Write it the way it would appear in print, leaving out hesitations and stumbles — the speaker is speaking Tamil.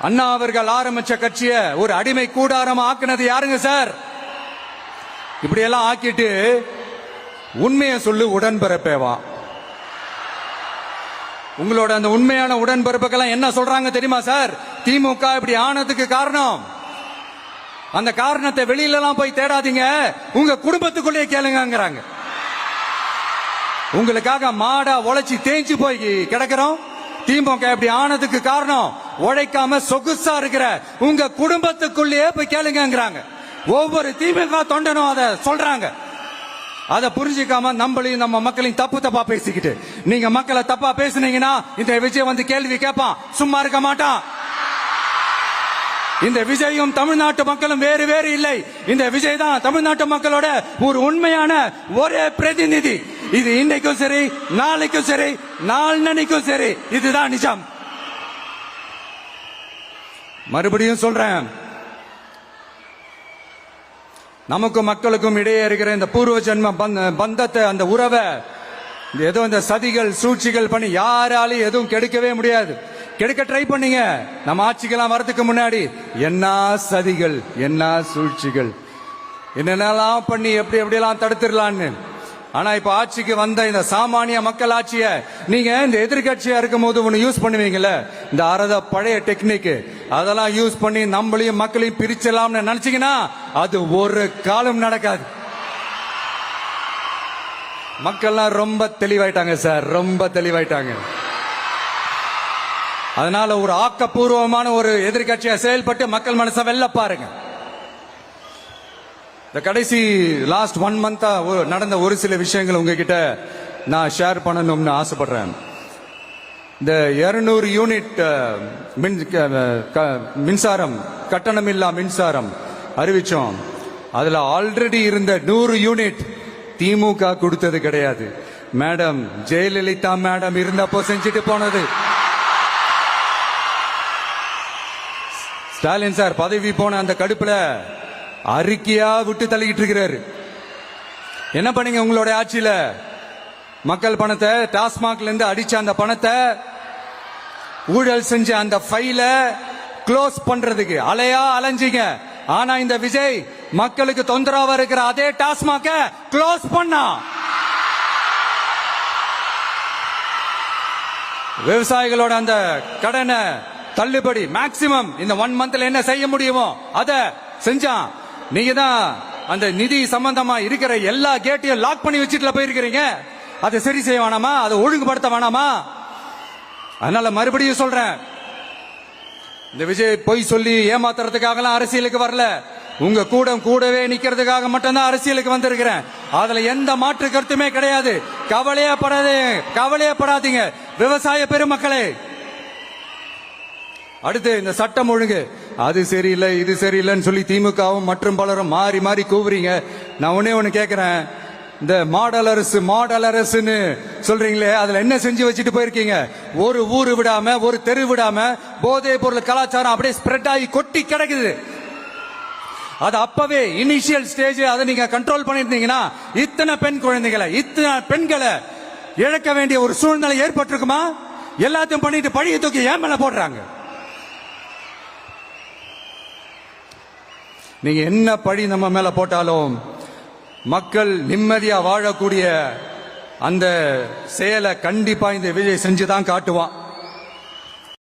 அண்ணா அவர்கள் ஆரம்பிச்ச கட்சிய ஒரு அடிமை கூடாரம் ஆக்குனது யாருங்க சார்? இப்படி எல்லாம் ஆக்கிட்டு உண்மையை சொல்லு உடன்பிறப்பேவா. உங்களோட அந்த உண்மையான உடன்பிறப்புக்கெல்லாம் என்ன சொல்றாங்க தெரியுமா சார்? திமுக இப்படி ஆனதுக்கு காரணம், அந்த காரணத்தை வெளியில எல்லாம் போய் தேடாதீங்க, உங்க குடும்பத்துக்குள்ளே கேளுங்கிறாங்க. உங்களுக்காக மாடா உழைச்சி தேஞ்சு போய் கிடக்கிறோம். திமுக இப்படி ஆனதுக்கு காரணம் உழைக்காம சொகுசா இருக்கிற உங்க குடும்பத்துக்குள்ளேயே போய் கேளுங்கிறாங்க. ஒவ்வொரு திமுக தொண்டனும் அதை சொல்றாங்க. அதை புரிஞ்சிக்காம நம்மளையும் நம்ம மக்களையும் தப்பா பேசிக்கிட்டு நீங்க மக்களை தப்பா பேசுனீங்கன்னா இந்த விஜய் வந்து கேள்வி கேட்பான், சும்மா இருக்க மாட்டான். இந்த விஜயும் தமிழ்நாட்டு மக்களும் வேறு வேறு இல்லை. இந்த விஜய் தான் தமிழ்நாட்டு மக்களோட ஒரு உண்மையான ஒரே பிரதிநிதி. இது இன்னைக்கும் சரி, நாளைக்கும் சரி, நாளன்னைக்கும் சரி, இதுதான் நிஜம். மறுபடியும் சொல்றேன், நமக்கும் மக்களுக்கும் இடையே இருக்கிற இந்த பூர்வ ஜென்ம பந்தத்தை, அந்த உறவை ஏதோ இந்த சதிகள் சூழ்ச்சிகள் பண்ணி யாராலையும் எதுவும் கெடுக்கவே முடியாது. கெடுக்க ட்ரை பண்ணீங்க. நம்ம ஆட்சிக்கெல்லாம் வரதுக்கு முன்னாடி என்ன சதிகள், என்ன சூழ்ச்சிகள், என்னென்னலாம் பண்ணி எப்படி எப்படியெல்லாம் தடுத்துடலான்னு. ஆனா இப்ப ஆட்சிக்கு வந்த இந்த சாமானிய மக்கள் ஆட்சிய நீங்க இந்த எதிர்கட்சியா இருக்கும் போது ஒண்ணு யூஸ் பண்ணுவீங்கல்ல, இந்த பழைய டெக்னிக், அதெல்லாம் யூஸ் பண்ணி நம்மளையும் மக்களையும் பிரிச்சலாம்னு நினைச்சீங்கன்னா அது ஒரு காலம் நடக்காது. மக்கள்லாம் ரொம்ப தெளிவாயிட்டாங்க சார், ரொம்ப தெளிவாயிட்டாங்க. அதனால ஒரு ஆக்கப்பூர்வமான ஒரு எதிர்கட்சியா செயல்பட்டு மக்கள் மனசை வெல்ல பாருங்க. இந்த கடைசி லாஸ்ட் 1 மந்தா நடந்த ஒரு சில விஷயங்கள் உங்ககிட்ட நான் ஷேர் பண்ணணும்னு ஆசைப்படுறேன். இந்த 200 யூனிட் மின்சாரம், கட்டணமில்லா மின்சாரம் அறிவிச்சோம். அதுல ஆல்ரெடி இருந்த 100 யூனிட் திமுக கொடுத்தது கிடையாது. மேடம் ஜெயலலிதா மேடம் இருந்தப்போ செஞ்சுட்டு போனது. ஸ்டாலின் சார் பதவி போன அந்த கடுப்புல அறிக்கையா விட்டு தள்ளிக்கிட்டு இருக்கிறாரு. என்ன பண்ணீங்க உங்களுடைய ஆட்சியில? மக்கள் பணத்தை, டாஸ்மாக்ல இருந்து அடிச்ச அந்த பணத்தை, ஊழல் செஞ்ச அந்த ஃபைல க்ளோஸ் பண்றதுக்கு அலையா அலைஞ்சிங்க. ஆனா இந்த விஜய் மக்களுக்கு தொந்தரவா இருக்கிற அதே டாஸ்மாக க்ளோஸ் பண்ணா. விவசாயிகளோட அந்த கடனை தள்ளுபடி மேக்சிமம் இந்த 1 மந்த்ல என்ன செய்ய முடியுமோ அதை செஞ்சான். நீங்க தான் அந்த நிதி சம்பந்தமா இருக்கிற எல்லா கேட்டையும் லாக் பண்ணி வச்சுட்டு போயிருக்கிறீங்க. அதை சரி செய்ய வேணாமா? அதை ஒழுங்குபடுத்த வேணாமா? அதனால மறுபடியும் சொல்றேன், இந்த விஜய் பொய் சொல்லி ஏமாத்துறதுக்காக அரசியலுக்கு வரல. உங்க கூடவே நிக்கிறதுக்காக மட்டும்தான் அரசியலுக்கு வந்திருக்கிறேன். அதுல எந்த மாற்று கருத்துமே கிடையாது. கவலையப்படாதீங்க விவசாய பெருமக்களே. அடுத்து இந்த சட்டம் ஒழுங்கு, அது சரியில்லை இது சரியில்லைன்னு சொல்லி திமுகவும் மற்றும் பலரும் மாறி மாறி கூவுறீங்க. நான் ஒண்ணு கேட்கிறேன், இந்த மாடல் அரசுன்னு சொல்றீங்களே, அதுல என்ன செஞ்சு வச்சுட்டு போயிருக்கீங்க? ஒரு ஊரு விடாம, ஒரு தெரு விடாம போதைப் பொருள் கலாச்சாரம் அப்படியே ஸ்ப்ரெட் ஆகி கொட்டி கிடக்குது. அது அப்பவே இனிஷியல் ஸ்டேஜ் அதை நீங்க கண்ட்ரோல் பண்ணிருந்தீங்கன்னா இத்தனை பெண் குழந்தைகளை, இத்தனை பெண்களை இழக்க வேண்டிய ஒரு சூழ்நிலை ஏற்பட்டிருக்குமா? எல்லாத்தையும் பண்ணிட்டு பழிய தூக்கி ஏன் மேல போடுறாங்க? நீங்க என்ன பழி நம்ம மேல போட்டாலும் மக்கள் நிம்மதியா வாழக்கூடிய அந்த செயலை கண்டிப்பா இந்த விஜய் செஞ்சுதான் காட்டுவான்.